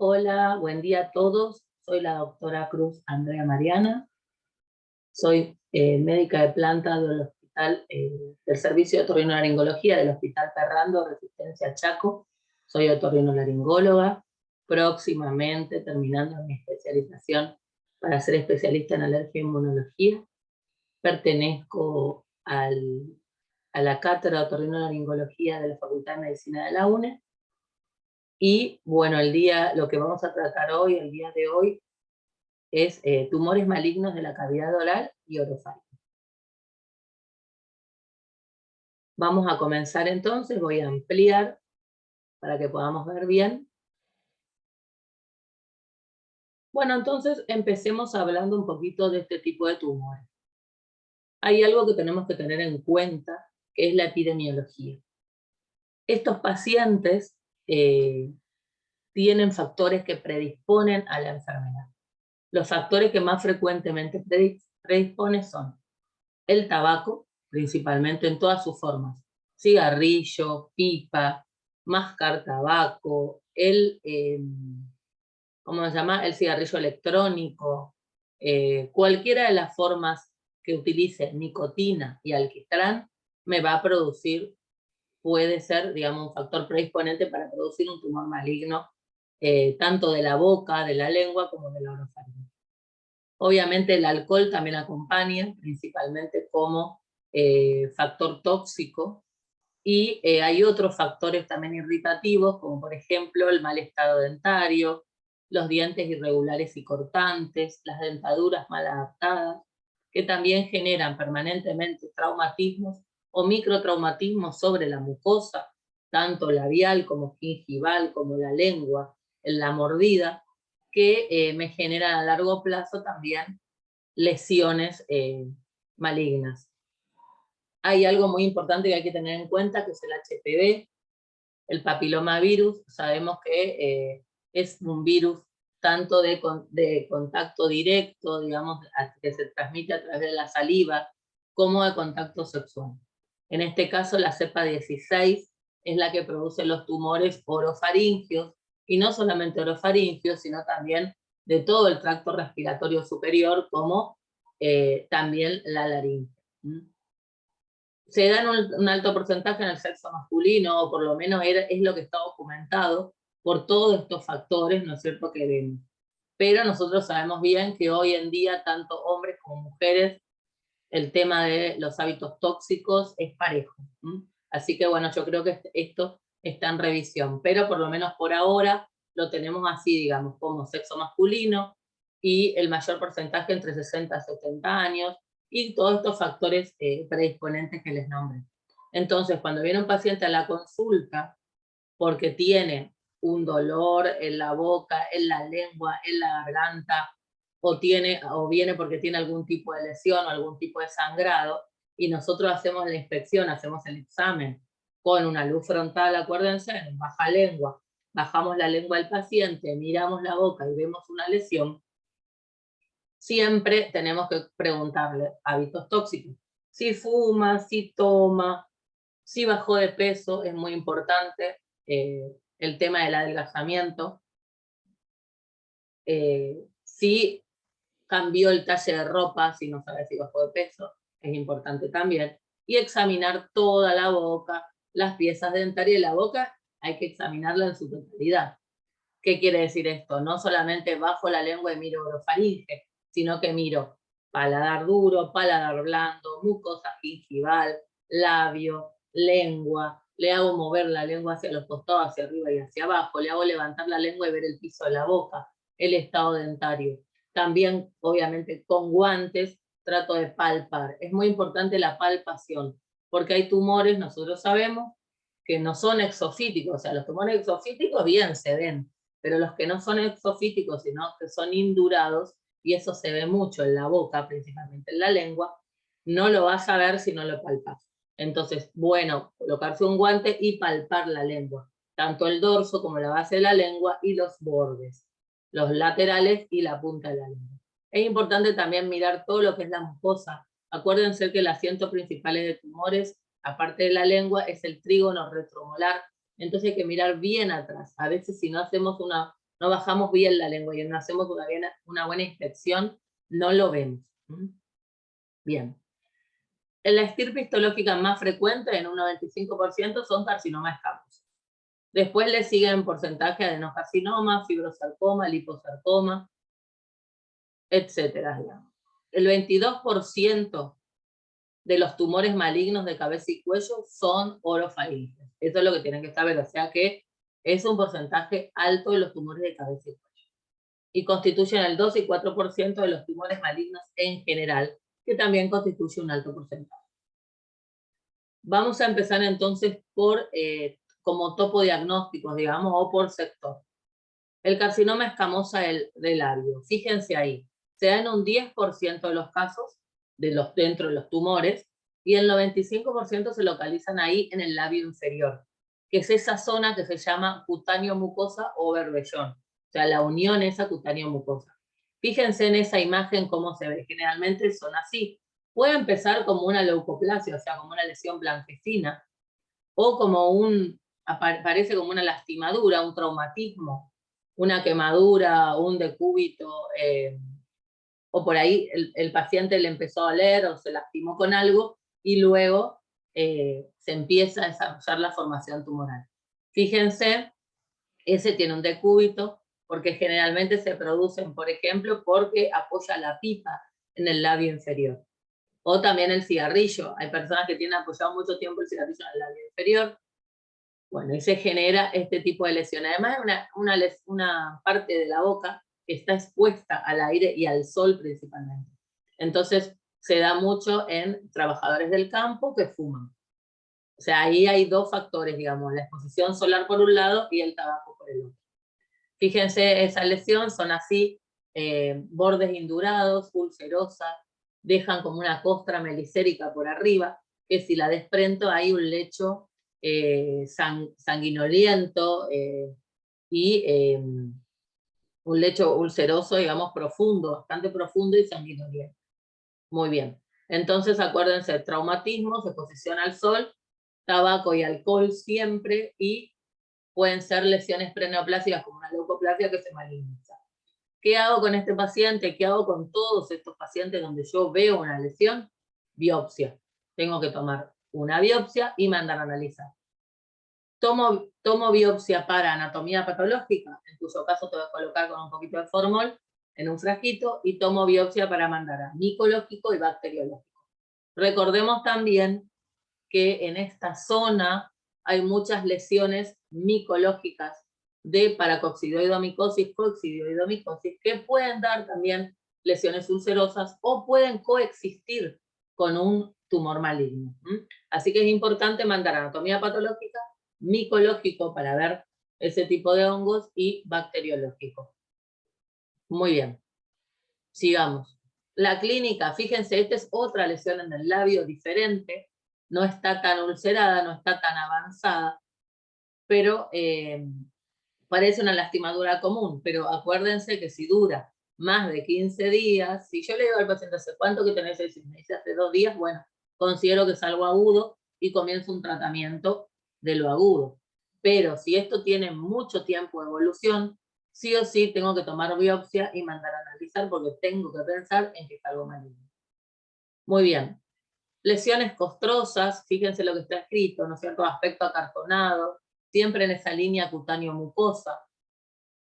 Hola, buen día a todos. Soy la doctora Cruz Andrea Mariana. Soy médica de planta del hospital, del servicio de otorrinolaringología del Hospital Ferrando, Resistencia Chaco. Soy otorrinolaringóloga, próximamente terminando mi especialización para ser especialista en alergia e inmunología. Pertenezco a la cátedra de otorrinolaringología de la Facultad de Medicina de la UNE. Y bueno, lo que vamos a tratar hoy, el día de hoy, es tumores malignos de la cavidad oral y orofaringe. Vamos a comenzar entonces, voy a ampliar para que podamos ver bien. Bueno, entonces empecemos hablando un poquito de este tipo de tumores. Hay algo que tenemos que tener en cuenta, que es la epidemiología. Estos pacientes tienen factores que predisponen a la enfermedad. Los factores que más frecuentemente predisponen son el tabaco, principalmente en todas sus formas, cigarrillo, pipa, mascar tabaco, ¿cómo se llama? El cigarrillo electrónico, cualquiera de las formas que utilice nicotina y alquitrán me va a producir, puede ser, digamos, un factor predisponente para producir un tumor maligno, tanto de la boca, de la lengua, como de la orofaringe. Obviamente el alcohol también acompaña, principalmente como factor tóxico, y hay otros factores también irritativos, como por ejemplo el mal estado dentario, los dientes irregulares y cortantes, las dentaduras mal adaptadas, que también generan permanentemente traumatismos o microtraumatismos sobre la mucosa, tanto labial como gingival, como la lengua, en la mordida, que me generan a largo plazo también lesiones malignas. Hay algo muy importante que hay que tener en cuenta, que es el HPV, el papilomavirus. Sabemos que es un virus tanto de contacto directo, digamos, que se transmite a través de la saliva, como de contacto sexual. En este caso, la cepa 16 es la que produce los tumores orofaringios, y no solamente orofaringios, sino también de todo el tracto respiratorio superior, como también la laringe. Se dan un alto porcentaje en el sexo masculino, o por lo menos es lo que está documentado por todos estos factores, ¿no es cierto?, que vemos. Pero nosotros sabemos bien que hoy en día, tanto hombres como mujeres, el tema de los hábitos tóxicos es parejo. Así que bueno, yo creo que esto está en revisión, pero por lo menos por ahora lo tenemos así, digamos, como sexo masculino, y el mayor porcentaje entre 60 y 70 años, y todos estos factores predisponentes que les nombré. Entonces, cuando viene un paciente a la consulta porque tiene un dolor en la boca, en la lengua, en la garganta, o viene porque tiene algún tipo de lesión o algún tipo de sangrado, y nosotros hacemos la inspección, hacemos el examen con una luz frontal, acuérdense, en baja lengua, bajamos la lengua del paciente, miramos la boca y vemos una lesión, siempre tenemos que preguntarle hábitos tóxicos. Si fuma, si toma, si bajó de peso, es muy importante. El tema del adelgazamiento, si cambió el talle de ropa, si no sabe si bajó de peso, es importante también. Y examinar toda la boca, las piezas dentarias de la boca, hay que examinarla en su totalidad. ¿Qué quiere decir esto? No solamente bajo la lengua y miro orofaringe, sino que miro paladar duro, paladar blando, mucosa gingival, labio, lengua, le hago mover la lengua hacia los costados, hacia arriba y hacia abajo, le hago levantar la lengua y ver el piso de la boca, el estado dentario. También, obviamente, con guantes trato de palpar. Es muy importante la palpación, porque hay tumores, nosotros sabemos, que no son exofíticos. O sea, los tumores exofíticos bien se ven, pero los que no son exofíticos, sino que son indurados, y eso se ve mucho en la boca, principalmente en la lengua, no lo vas a ver si no lo palpas. Entonces, bueno, colocarse un guante y palpar la lengua, tanto el dorso como la base de la lengua y los bordes, los laterales y la punta de la lengua. Es importante también mirar todo lo que es la mucosa. Acuérdense que el asiento principal de tumores, aparte de la lengua, es el trígono retromolar. Entonces hay que mirar bien atrás. A veces si no hacemos no bajamos bien la lengua y no hacemos una buena inspección, no lo vemos. Bien. En la estirpe histológica más frecuente, en un 95%, son carcinoma escamoso. Después le siguen porcentaje de adenocarcinoma, fibrosarcoma, liposarcoma, etcétera, digamos. El 22% de los tumores malignos de cabeza y cuello son orofaringes. Eso es lo que tienen que saber, o sea que es un porcentaje alto de los tumores de cabeza y cuello. Y constituyen el 2 y 4% de los tumores malignos en general, que también constituye un alto porcentaje. Vamos a empezar entonces por como topodiagnósticos, digamos, o por sector. El carcinoma escamosa del labio, fíjense ahí, se da en un 10% de los casos dentro de los tumores, y el 95% se localizan ahí en el labio inferior, que es esa zona que se llama cutáneo mucosa o berbellón, o sea, la unión esa cutáneo mucosa. Fíjense en esa imagen cómo se ve, generalmente son así. Puede empezar como una leucoplasia, o sea, como una lesión blanquecina, o como parece como una lastimadura, un traumatismo, una quemadura, un decúbito, o por ahí el paciente le empezó a doler o se lastimó con algo y luego se empieza a desarrollar la formación tumoral. Fíjense, ese tiene un decúbito porque generalmente se producen, por ejemplo, porque apoya la pipa en el labio inferior. O también el cigarrillo. Hay personas que tienen apoyado mucho tiempo el cigarrillo en el labio inferior. Bueno, y se genera este tipo de lesión. Además, es una parte de la boca que está expuesta al aire y al sol principalmente. Entonces, se da mucho en trabajadores del campo que fuman. O sea, ahí hay dos factores, digamos, la exposición solar por un lado y el tabaco por el otro. Fíjense, esa lesión son así, bordes indurados, ulcerosas, dejan como una costra melicérica por arriba, que si la desprendo hay un lecho sanguinoliento y un lecho ulceroso, digamos, profundo, bastante profundo y sanguinoliento. Muy bien. Entonces, acuérdense, traumatismos, exposición al sol, tabaco y alcohol siempre, y pueden ser lesiones preneoplásicas como una leucoplasia que se maligniza. ¿Qué hago con este paciente? ¿Qué hago con todos estos pacientes donde yo veo una lesión? Biopsia. Tengo que tomar una biopsia y mandar a analizar. Tomo biopsia para anatomía patológica, en cuyo caso te voy a colocar con un poquito de formol en un frasquito, y tomo biopsia para mandar a micológico y bacteriológico. Recordemos también que en esta zona hay muchas lesiones micológicas de paracoccidioidomicosis, coccidioidomicosis, que pueden dar también lesiones ulcerosas o pueden coexistir con un tumor maligno. Así que es importante mandar anatomía patológica, micológico para ver ese tipo de hongos y bacteriológico. Muy bien, sigamos. La clínica, fíjense, esta es otra lesión en el labio diferente, no está tan ulcerada, no está tan avanzada, pero parece una lastimadura común, pero acuérdense que si dura más de 15 días, si yo le digo al paciente, ¿hace cuánto que tenés eso? Me dice, hace 2 días, bueno, considero que es algo agudo y comienzo un tratamiento de lo agudo. Pero si esto tiene mucho tiempo de evolución, sí o sí tengo que tomar biopsia y mandar a analizar porque tengo que pensar en que es algo maligno. Muy bien. Lesiones costrosas, fíjense lo que está escrito, ¿no es cierto? Aspecto acartonado, siempre en esa línea cutáneo-mucosa.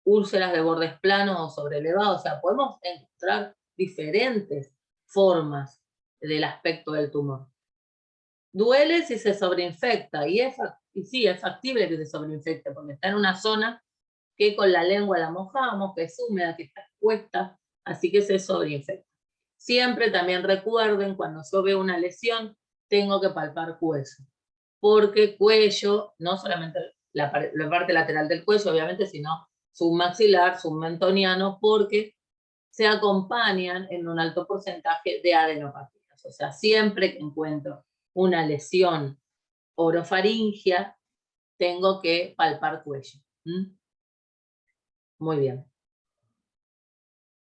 Úlceras de bordes planos o sobrelevados, o sea, podemos encontrar diferentes formas del aspecto del tumor. Duele si se sobreinfecta, y sí, es factible que se sobreinfecte, porque está en una zona que con la lengua la mojamos, que es húmeda, que está expuesta, así que se sobreinfecta. Siempre también recuerden, cuando yo veo una lesión, tengo que palpar cuello, porque cuello, no solamente la parte lateral del cuello, obviamente, sino submaxilar, submentoniano, porque se acompañan en un alto porcentaje de adenopatías. O sea, siempre que encuentro una lesión orofaringia, tengo que palpar cuello. Muy bien.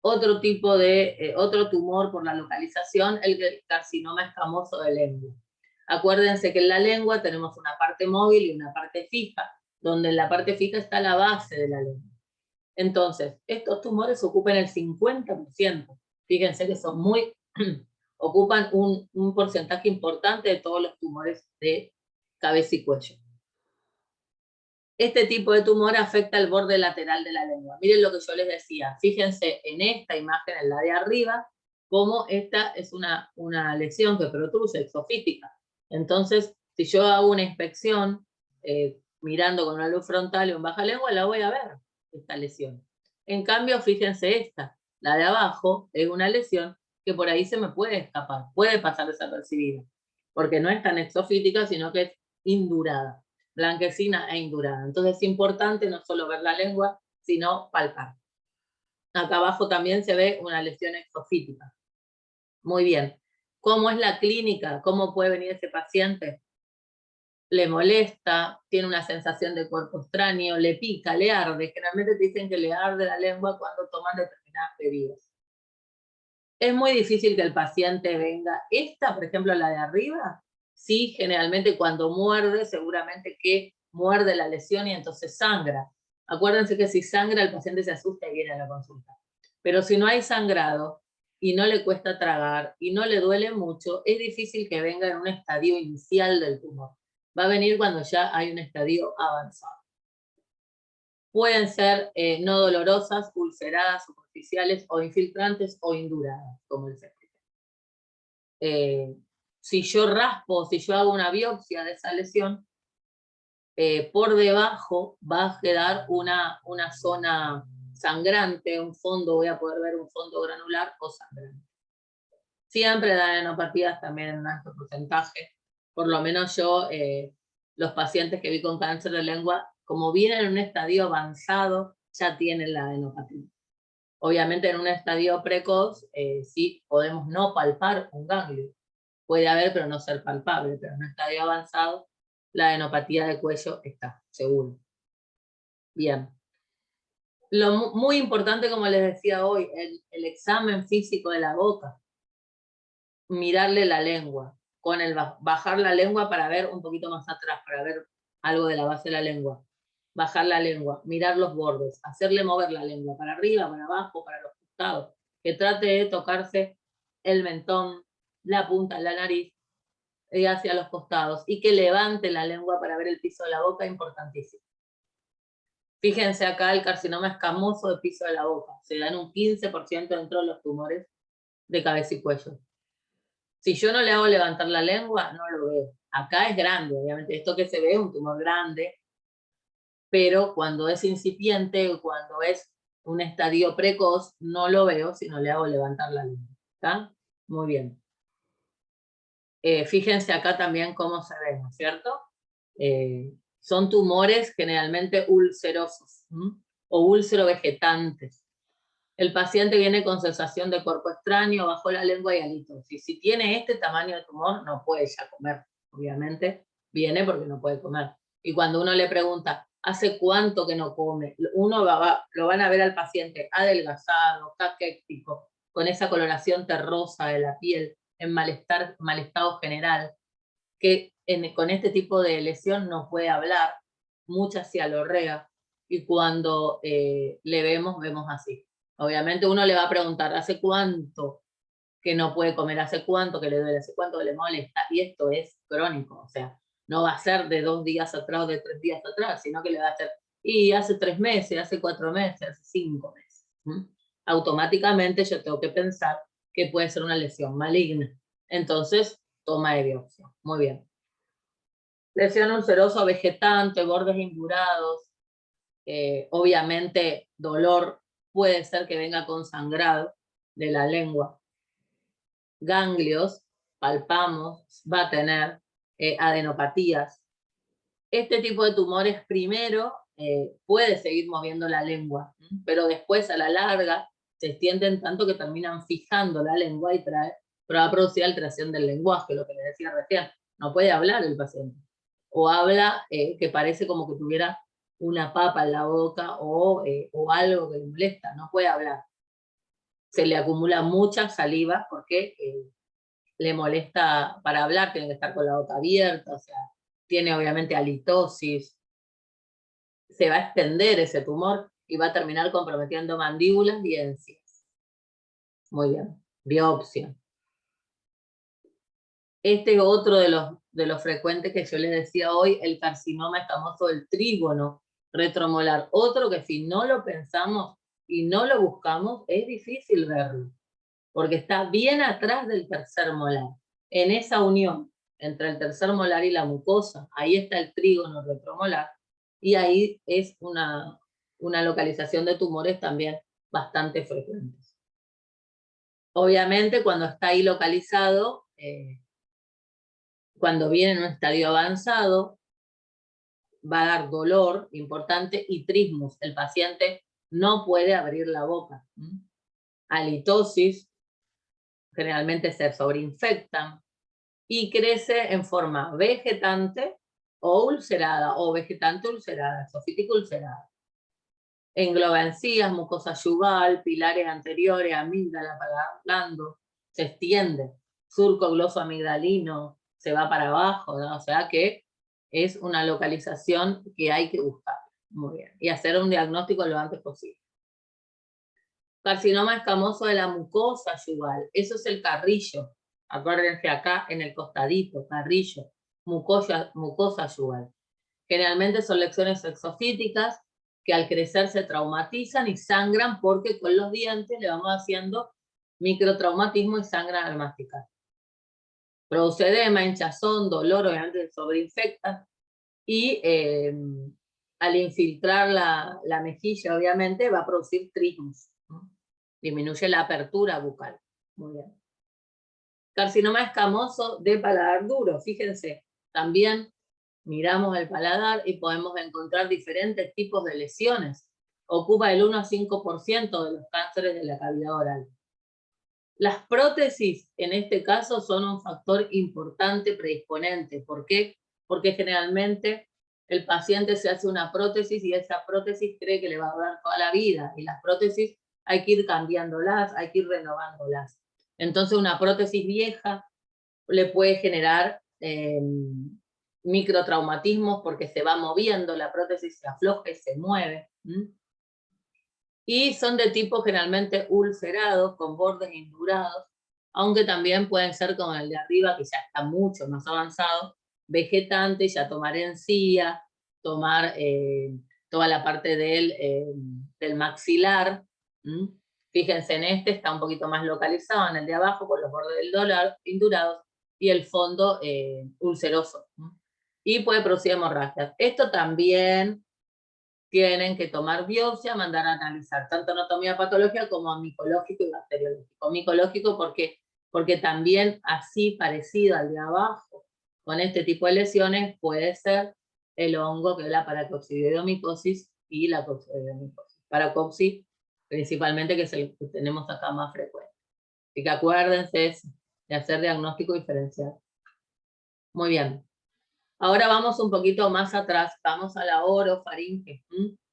Otro tipo de, otro tumor por la localización, el carcinoma escamoso de lengua. Acuérdense que en la lengua tenemos una parte móvil y una parte fija, donde en la parte fija está la base de la lengua. Entonces, estos tumores ocupan el 50%. Fíjense que son ocupan un porcentaje importante de todos los tumores de cabeza y cuello. Este tipo de tumor afecta el borde lateral de la lengua. Miren lo que yo les decía. Fíjense en esta imagen, en la de arriba, cómo esta es una lesión que protruye, exofítica. Entonces, si yo hago una inspección mirando con una luz frontal y un baja lengua, la voy a ver, esta lesión. En cambio, fíjense esta, la de abajo, es una lesión que por ahí se me puede escapar, puede pasar desapercibida, porque no es tan exofítica, sino que es indurada, blanquecina e indurada. Entonces es importante no solo ver la lengua, sino palpar. Acá abajo también se ve una lesión exofítica. Muy bien. ¿Cómo es la clínica? ¿Cómo puede venir ese paciente? Le molesta, tiene una sensación de cuerpo extraño, le pica, le arde. Generalmente te dicen que le arde la lengua cuando toman determinadas bebidas. Es muy difícil que el paciente venga. Esta, por ejemplo, la de arriba, sí, generalmente cuando muerde, seguramente que muerde la lesión y entonces sangra. Acuérdense que si sangra, el paciente se asusta y viene a la consulta. Pero si no hay sangrado y no le cuesta tragar y no le duele mucho, es difícil que venga en un estadio inicial del tumor. Va a venir cuando ya hay un estadio avanzado. Pueden ser no dolorosas, ulceradas, superficiales o infiltrantes o induradas, como el septum. Si yo raspo, si yo hago una biopsia de esa lesión, por debajo va a quedar una zona sangrante, un fondo, voy a poder ver un fondo granular o sangrante. Siempre dan adenopatías también en un alto porcentaje. Por lo menos yo, los pacientes que vi con cáncer de lengua, como vienen en un estadio avanzado, ya tienen la adenopatía. Obviamente en un estadio precoz, sí podemos no palpar un ganglio. Puede haber, pero no ser palpable. Pero en un estadio avanzado, la adenopatía del cuello está, seguro. Bien. Lo muy importante, como les decía hoy, el examen físico de la boca. Mirarle la lengua, con el bajar la lengua para ver un poquito más atrás, para ver algo de la base de la lengua. Bajar la lengua, mirar los bordes, hacerle mover la lengua para arriba, para abajo, para los costados, que trate de tocarse el mentón, la punta de la nariz y hacia los costados, y que levante la lengua para ver el piso de la boca, importantísimo. Fíjense acá el carcinoma escamoso del piso de la boca, se da en un 15% dentro de los tumores de cabeza y cuello. Si yo no le hago levantar la lengua, no lo veo. Acá es grande, obviamente. Esto que se ve es un tumor grande, pero cuando es incipiente o cuando es un estadio precoz, no lo veo si no le hago levantar la lengua. ¿Está? Muy bien. Fíjense acá también cómo se ve, ¿no es cierto? Son tumores generalmente ulcerosos o úlcero-vegetantes. El paciente viene con sensación de cuerpo extraño, bajo la lengua y halitosis. Si tiene este tamaño de tumor, no puede ya comer, obviamente. Viene porque no puede comer. Y cuando uno le pregunta, ¿hace cuánto que no come? Uno lo van a ver al paciente adelgazado, caquético, con esa coloración terrosa de la piel, en mal estado general, que con este tipo de lesión no puede hablar, mucha cialorrea, y cuando le vemos así. Obviamente uno le va a preguntar, ¿hace cuánto que no puede comer? ¿Hace cuánto que le duele? ¿Hace cuánto que le molesta? Y esto es crónico, o sea, no va a ser de 2 días atrás o de 3 días atrás, sino que le va a hacer, y hace 3 meses, hace 4 meses, hace 5 meses. Automáticamente yo tengo que pensar que puede ser una lesión maligna. Entonces, toma de biopsia. Muy bien. Lesión ulcerosa vegetante, bordes indurados, obviamente dolor puede ser que venga con sangrado de la lengua. Ganglios, palpamos, va a tener adenopatías. Este tipo de tumores primero puede seguir moviendo la lengua, pero después a la larga se extienden tanto que terminan fijando la lengua y va a producir alteración del lenguaje, lo que les decía recién. No puede hablar el paciente. O habla que parece como que tuviera una papa en la boca o algo que le molesta, no puede hablar. Se le acumula mucha saliva porque le molesta para hablar, tiene que estar con la boca abierta, o sea, tiene obviamente halitosis, se va a extender ese tumor y va a terminar comprometiendo mandíbulas y encías. Muy bien, biopsia. Este es otro de los frecuentes que yo les decía hoy, el carcinoma escamoso del trígono retromolar. Otro que si no lo pensamos y no lo buscamos, es difícil verlo, porque está bien atrás del tercer molar. En esa unión entre el tercer molar y la mucosa, ahí está el trígono retromolar, y ahí es una localización de tumores también bastante frecuentes. Obviamente cuando está ahí localizado, cuando viene en un estadio avanzado, va a dar dolor importante y trismus. El paciente no puede abrir la boca. Halitosis, generalmente se sobreinfectan y crece en forma vegetante o ulcerada, o vegetante ulcerada, sofítica ulcerada. Engloba encías, mucosa yugal, pilares anteriores, amígdala, paladar blando, se extiende, surco glosoamigdalino, se va para abajo, ¿no? O sea que es una localización que hay que buscar. Muy bien. Y hacer un diagnóstico lo antes posible. Carcinoma escamoso de la mucosa yugal. Eso es el carrillo. Acuérdense acá en el costadito, carrillo, mucosa yugal. Generalmente son lesiones exofíticas que al crecer se traumatizan y sangran porque con los dientes le vamos haciendo microtraumatismo y sangran al masticar. Produce edema, hinchazón, dolor, obviamente sobreinfecta, y al infiltrar la mejilla, obviamente, va a producir trismus, ¿no? Disminuye la apertura bucal. Muy bien. Carcinoma escamoso de paladar duro, fíjense, también miramos el paladar y podemos encontrar diferentes tipos de lesiones. Ocupa el 1 a 5% de los cánceres de la cavidad oral. Las prótesis, en este caso, son un factor importante predisponente. ¿Por qué? Porque generalmente el paciente se hace una prótesis y esa prótesis cree que le va a durar toda la vida. Y las prótesis hay que ir cambiándolas, hay que ir renovándolas. Entonces una prótesis vieja le puede generar microtraumatismos porque se va moviendo, la prótesis se afloja y se mueve. Y son de tipo generalmente ulcerado, con bordes indurados, aunque también pueden ser como el de arriba, que ya está mucho más avanzado, vegetante, ya tomar encía, tomar toda la parte del maxilar. Fíjense, en este está un poquito más localizado, en el de abajo, con los bordes del dólar indurados, y el fondo ulceroso. Y puede producir hemorragias. Esto también tienen que tomar biopsia, mandar a analizar tanto anatomía patológica como micológico y bacteriológico. Micológico porque también así parecido al de abajo, con este tipo de lesiones, puede ser el hongo que es la paracoccidioidomicosis y la coccidioidomicosis. Paracocci principalmente, que es el que tenemos acá más frecuente. Así que acuérdense de hacer diagnóstico diferencial. Muy bien. Ahora vamos un poquito más atrás, vamos a la orofaringe.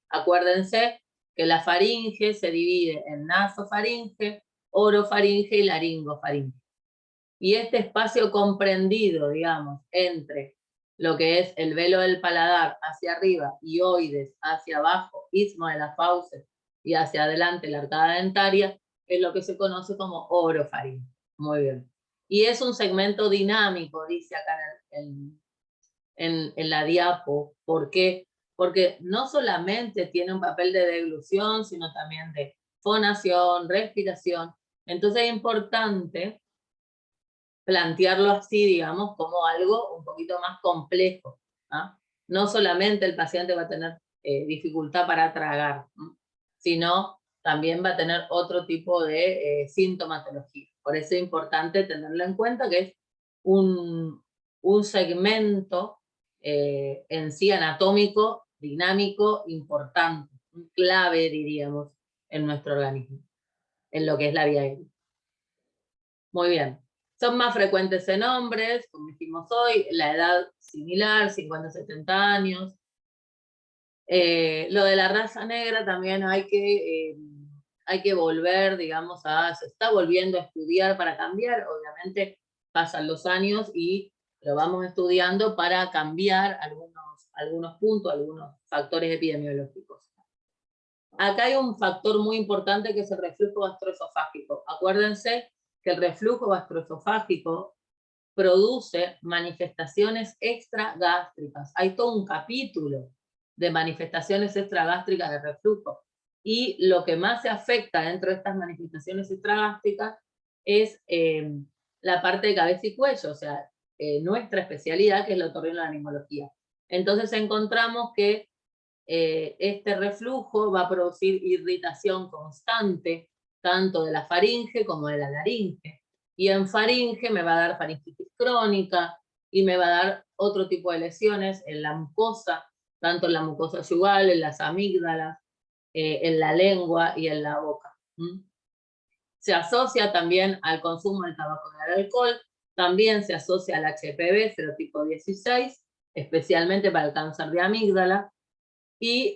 Acuérdense que la faringe se divide en nasofaringe, orofaringe y laringofaringe. Y este espacio comprendido, digamos, entre lo que es el velo del paladar hacia arriba y oides hacia abajo, istmo de las fauces y hacia adelante la arcada dentaria, es lo que se conoce como orofaringe. Muy bien. Y es un segmento dinámico, dice acá en la diapo. ¿Por qué? Porque no solamente tiene un papel de deglución, sino también de fonación, respiración. Entonces es importante plantearlo así, digamos, como algo un poquito más complejo. No solamente el paciente va a tener dificultad para tragar, sino también va a tener otro tipo de sintomatología. Por eso es importante tenerlo en cuenta, que es un segmento en sí anatómico, dinámico, importante, clave, diríamos, en nuestro organismo, en lo que es la vía aérea. Muy bien. Son más frecuentes en hombres, como dijimos hoy, la edad similar, 50-70 años. Lo de la raza negra también hay que volver, digamos, se está volviendo a estudiar para cambiar. Obviamente pasan los años y lo vamos estudiando para cambiar algunos puntos, algunos factores epidemiológicos. Acá hay un factor muy importante que es el reflujo gastroesofágico. Acuérdense que el reflujo gastroesofágico produce manifestaciones extragástricas. Hay todo un capítulo de manifestaciones extragástricas de reflujo. Y lo que más se afecta dentro de estas manifestaciones extragástricas es la parte de cabeza y cuello, o sea, nuestra especialidad, que es la otorrinolaringología. Entonces encontramos que este reflujo va a producir irritación constante, tanto de la faringe como de la laringe. Y en faringe me va a dar faringitis crónica y me va a dar otro tipo de lesiones en la mucosa, tanto en la mucosa yugal, en las amígdalas, en la lengua y en la boca. Se asocia también al consumo del tabaco y del alcohol, también se asocia al HPV serotipo 16, especialmente para el cáncer de amígdala, y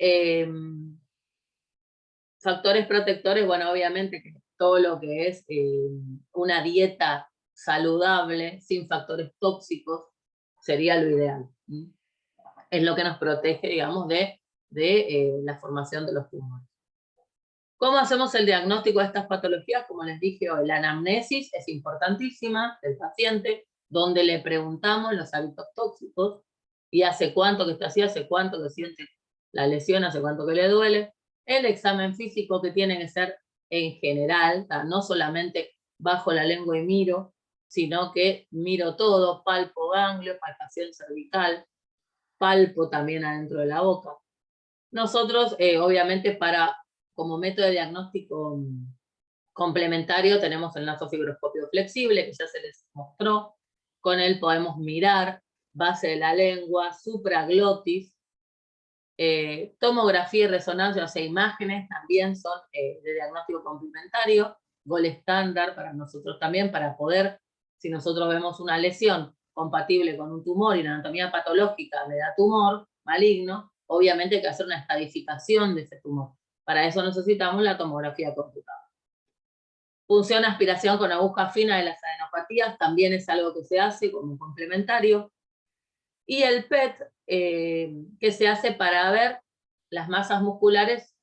factores protectores, bueno, obviamente que todo lo que es una dieta saludable, sin factores tóxicos, sería lo ideal. Es lo que nos protege, digamos, de la formación de los tumores. ¿Cómo hacemos el diagnóstico de estas patologías? Como les dije hoy, la anamnesis es importantísima del paciente, donde le preguntamos los hábitos tóxicos, y hace cuánto que está así, hace cuánto que siente la lesión, hace cuánto que le duele. El examen físico, que tiene que ser en general, no solamente bajo la lengua y miro, sino que miro todo, palpo ganglio, palpación cervical, palpo también adentro de la boca. Nosotros, obviamente, como método de diagnóstico complementario tenemos el nasofibroscopio flexible, que ya se les mostró. Con él podemos mirar base de la lengua, supraglotis, tomografía y resonancia, o sea, imágenes también son de diagnóstico complementario, gol estándar para nosotros también, para poder, si nosotros vemos una lesión compatible con un tumor y la anatomía patológica le da tumor maligno, obviamente hay que hacer una estadificación de ese tumor. Para eso necesitamos la tomografía computada. Punción aspiración con aguja fina de las adenopatías también es algo que se hace como complementario. Y el PET, que se hace para ver las masas musculares,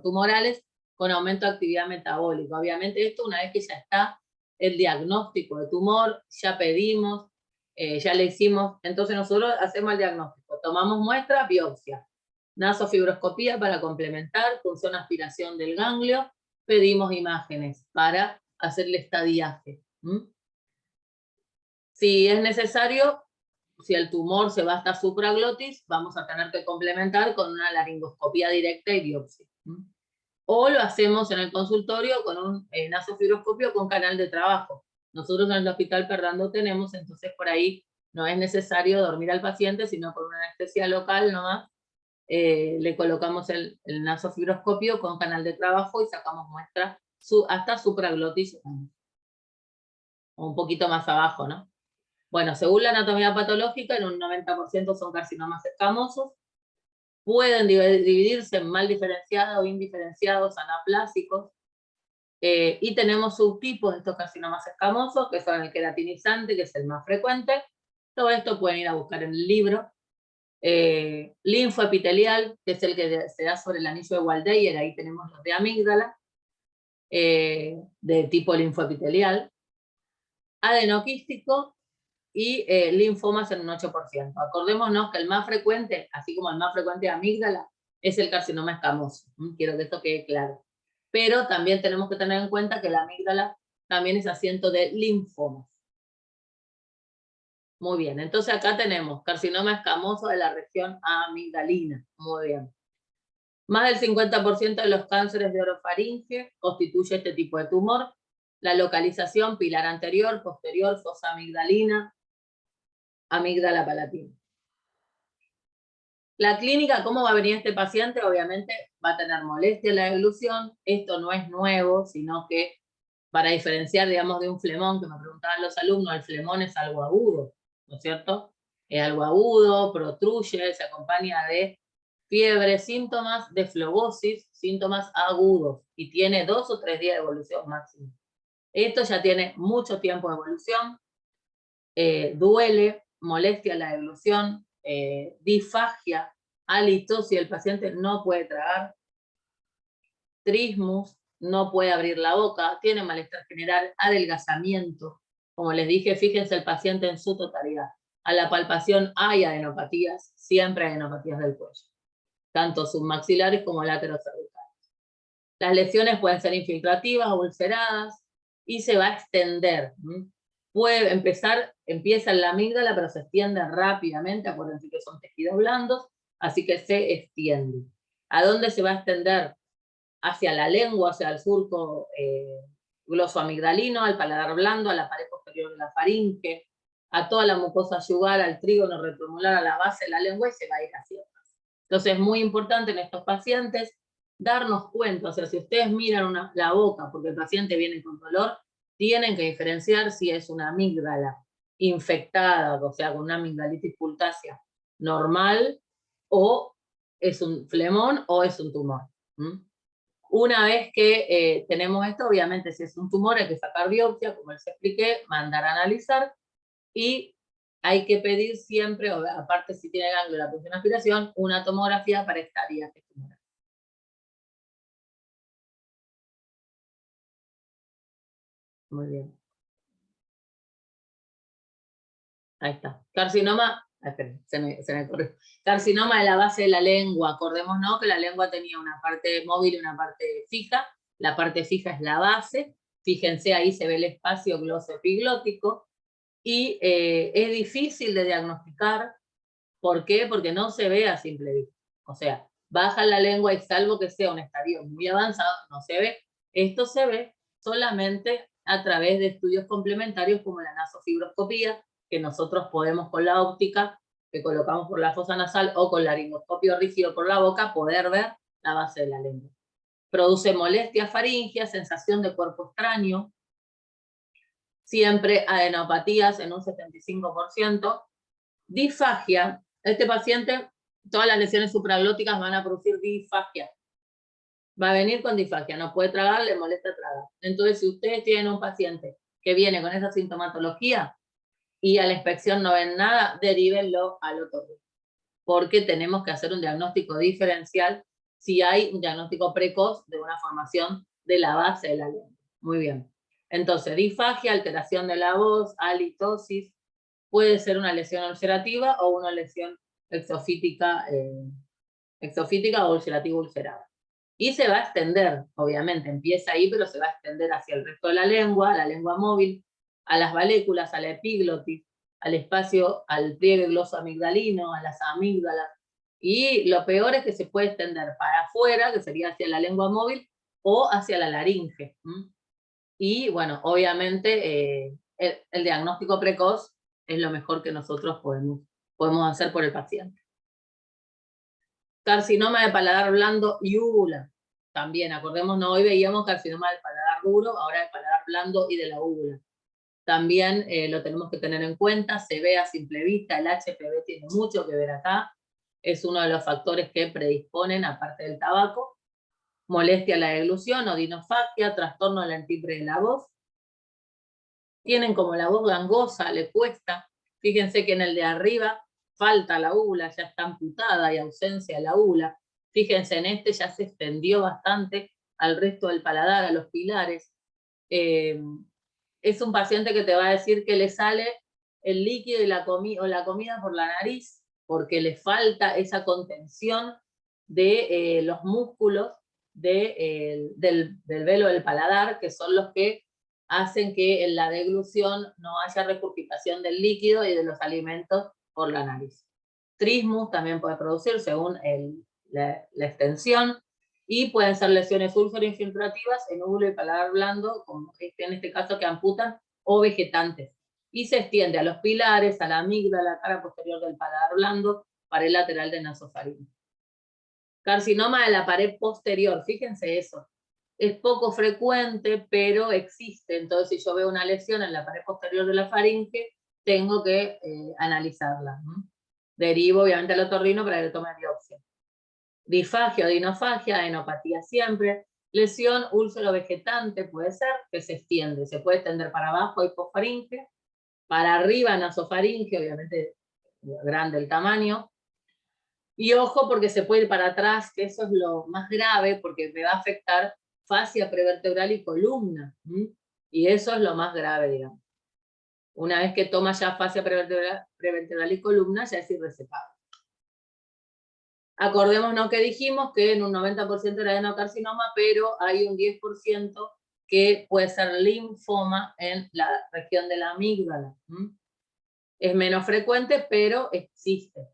tumorales con aumento de actividad metabólica. Obviamente esto, una vez que ya está el diagnóstico de tumor, ya pedimos, ya le hicimos, entonces nosotros hacemos el diagnóstico, tomamos muestra, biopsia, nasofibroscopía para complementar, punción aspiración del ganglio, pedimos imágenes para hacer el estadiaje. Si es necesario, si el tumor se va hasta supraglotis, vamos a tener que complementar con una laringoscopía directa y biopsia. O lo hacemos en el consultorio con un nasofibroscopio con canal de trabajo. Nosotros en el Hospital Perdando tenemos, entonces por ahí no es necesario dormir al paciente, sino por una anestesia local nomás, le colocamos el nasofibroscopio con canal de trabajo y sacamos muestras hasta supraglotis, o un poquito más abajo, ¿no? Bueno, según la anatomía patológica, en un 90% son carcinomas escamosos. Pueden dividirse en mal diferenciados o indiferenciados, anaplásicos. Y tenemos subtipos de estos carcinomas escamosos, que son el queratinizante, que es el más frecuente. Todo esto pueden ir a buscar en el libro. Linfoepitelial, que es el que se da sobre el anillo de Waldeyer, ahí tenemos los de amígdala, de tipo linfoepitelial. Adenoquístico, y linfomas en un 8%. Acordémonos que el más frecuente, así como el más frecuente de amígdala, es el carcinoma escamoso. Quiero que esto quede claro. Pero también tenemos que tener en cuenta que la amígdala también es asiento de linfomas. Muy bien, entonces acá tenemos carcinoma escamoso de la región amigdalina. Muy bien. Más del 50% de los cánceres de orofaringe constituye este tipo de tumor. La localización, pilar anterior, posterior, fosa amigdalina, amígdala palatina. La clínica, ¿cómo va a venir este paciente? Obviamente va a tener molestia en la deglución. Esto no es nuevo, sino que para diferenciar, digamos, de un flemón, que me preguntaban los alumnos, el flemón es algo agudo, ¿no es cierto? Es algo agudo, protruye, se acompaña de fiebre, síntomas de flebosis, síntomas agudos, y tiene 2 o 3 días de evolución máximo. Esto ya tiene mucho tiempo de evolución, duele, molestia en la deglución, disfagia, halitosis, el paciente no puede tragar, trismus, no puede abrir la boca, tiene malestar general, adelgazamiento. Como les dije, fíjense el paciente en su totalidad. A la palpación hay adenopatías, siempre hay adenopatías del cuello, tanto submaxilares como laterocervicales. Las lesiones pueden ser infiltrativas o ulceradas y se va a extender. Puede empieza en la amígdala, pero se extiende rápidamente. Acuérdense que son tejidos blandos, así que se extiende. ¿A dónde se va a extender? Hacia la lengua, hacia el surco glosoamigdalino, al paladar blando, a la pared posterior de la faringe, a toda la mucosa yugal, al trígono retromolar, a la base de la lengua, y se va a ir hacia atrás. Entonces es muy importante en estos pacientes darnos cuenta, o sea, si ustedes miran la boca porque el paciente viene con dolor, tienen que diferenciar si es una amígdala infectada, o sea, con una amigdalitis pultácea normal, o es un flemón o es un tumor. Una vez que tenemos esto, obviamente si es un tumor hay que sacar biopsia, como les expliqué, mandar a analizar, y hay que pedir siempre, aparte si tiene ganglio la punción de aspiración, una tomografía para estadiar que tumoral. Muy bien. Ahí está. Carcinoma, se me corrió. Carcinoma de la base de la lengua. Acordémonos que la lengua tenía una parte móvil y una parte fija. La parte fija es la base. Fíjense, ahí se ve el espacio glosoepiglótico. Y es difícil de diagnosticar. ¿Por qué? Porque no se ve a simple vista. O sea, baja la lengua y salvo que sea un estadio muy avanzado, no se ve. Esto se ve solamente a través de estudios complementarios como la nasofibroscopía, que nosotros podemos con la óptica, que colocamos por la fosa nasal, o con laringoscopio rígido por la boca, poder ver la base de la lengua. Produce molestia faríngea, sensación de cuerpo extraño, siempre adenopatías en un 75%, disfagia. Este paciente, todas las lesiones supraglóticas van a producir disfagia. Va a venir con disfagia, no puede tragar, le molesta tragar. Entonces, si ustedes tienen un paciente que viene con esa sintomatología y a la inspección no ven nada, derívenlo al otorrino, porque tenemos que hacer un diagnóstico diferencial si hay un diagnóstico precoz de una formación de la base de la lengua. Muy bien. Entonces, disfagia, alteración de la voz, halitosis, puede ser una lesión ulcerativa o una lesión exofítica o ulcerativa ulcerada. Y se va a extender, obviamente, empieza ahí, pero se va a extender hacia el resto de la lengua móvil, a las valéculas, a la epiglotis, al espacio, al pliegue glosoamigdalino, a las amígdalas. Y lo peor es que se puede extender para afuera, que sería hacia la lengua móvil, o hacia la laringe. Y bueno, obviamente el diagnóstico precoz es lo mejor que nosotros podemos hacer por el paciente. Carcinoma de paladar blando y úvula. También, acordémonos, hoy veíamos carcinoma del paladar duro, ahora del paladar blando y de la úvula. También lo tenemos que tener en cuenta, se ve a simple vista, el HPV tiene mucho que ver acá, es uno de los factores que predisponen, aparte del tabaco, molestia a la deglución, odinofagia, trastorno del timbre de la voz. Tienen como la voz gangosa, le cuesta. Fíjense que en el de arriba falta la úvula, ya está amputada, y ausencia de la úvula. Fíjense, en este ya se extendió bastante al resto del paladar, a los pilares. Es un paciente que te va a decir que le sale el líquido y la comida por la nariz, porque le falta esa contención de los músculos del velo del paladar, que son los que hacen que en la deglución no haya regurgitación del líquido y de los alimentos por la nariz. Trismus también puede producir según la extensión, y pueden ser lesiones úlcero-infiltrativas en úvulo y paladar blando, como en este caso que amputan, o vegetantes. Y se extiende a los pilares, a la amígdala, a la cara posterior del paladar blando, pared lateral de nasofaringe. Carcinoma de la pared posterior, fíjense eso. Es poco frecuente, pero existe. Entonces, si yo veo una lesión en la pared posterior de la faringe, tengo que analizarla. Derivo, obviamente, al otorrino para que le tome biopsia. Disfagia o dinofagia, adenopatía siempre. Lesión úlcero vegetante puede ser, que se extiende. Se puede extender para abajo, hipofaringe. Para arriba, nasofaringe, obviamente grande el tamaño. Y ojo porque se puede ir para atrás, que eso es lo más grave, porque me va a afectar fascia prevertebral y columna. Y eso es lo más grave, digamos. Una vez que toma ya fascia prevertebral y columna, ya es irrecepable. Acordémonos que dijimos que en un 90% era adenocarcinoma, pero hay un 10% que puede ser linfoma en la región de la amígdala. Es menos frecuente, pero existe.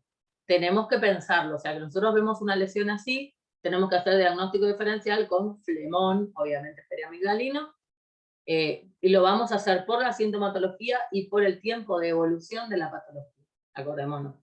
Tenemos que pensarlo, o sea, que nosotros vemos una lesión así, tenemos que hacer diagnóstico diferencial con flemón, obviamente periamigdalino, y lo vamos a hacer por la sintomatología y por el tiempo de evolución de la patología, acordémonos.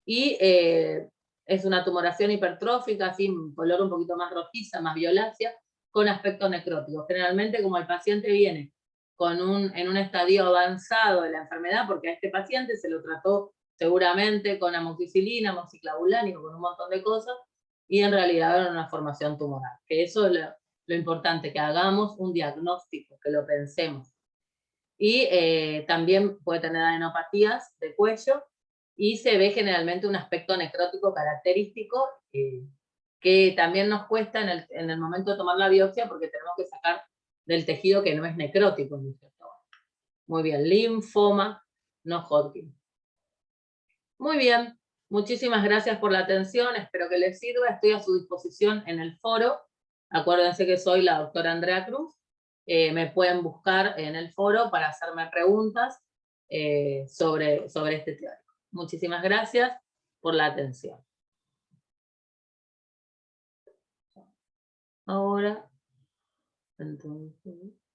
Y es una tumoración hipertrófica, así, color un poquito más rojiza, más violácea, con aspecto necrótico. Generalmente, como el paciente viene en un estadio avanzado de la enfermedad, porque a este paciente se lo trató seguramente con amoxicilina, amoxiclavulánico, con un montón de cosas, y en realidad era una formación tumoral. Que eso es lo importante, que hagamos un diagnóstico, que lo pensemos. Y también puede tener adenopatías de cuello, y se ve generalmente un aspecto necrótico característico, que también nos cuesta en el momento de tomar la biopsia, porque tenemos que sacar del tejido que no es necrótico, ¿no es cierto? Muy bien, linfoma, no Hodgkin. Muy bien, muchísimas gracias por la atención, espero que les sirva, estoy a su disposición en el foro. Acuérdense que soy la doctora Andrea Cruz, me pueden buscar en el foro para hacerme preguntas sobre este teórico. Muchísimas gracias por la atención. Ahora, entonces...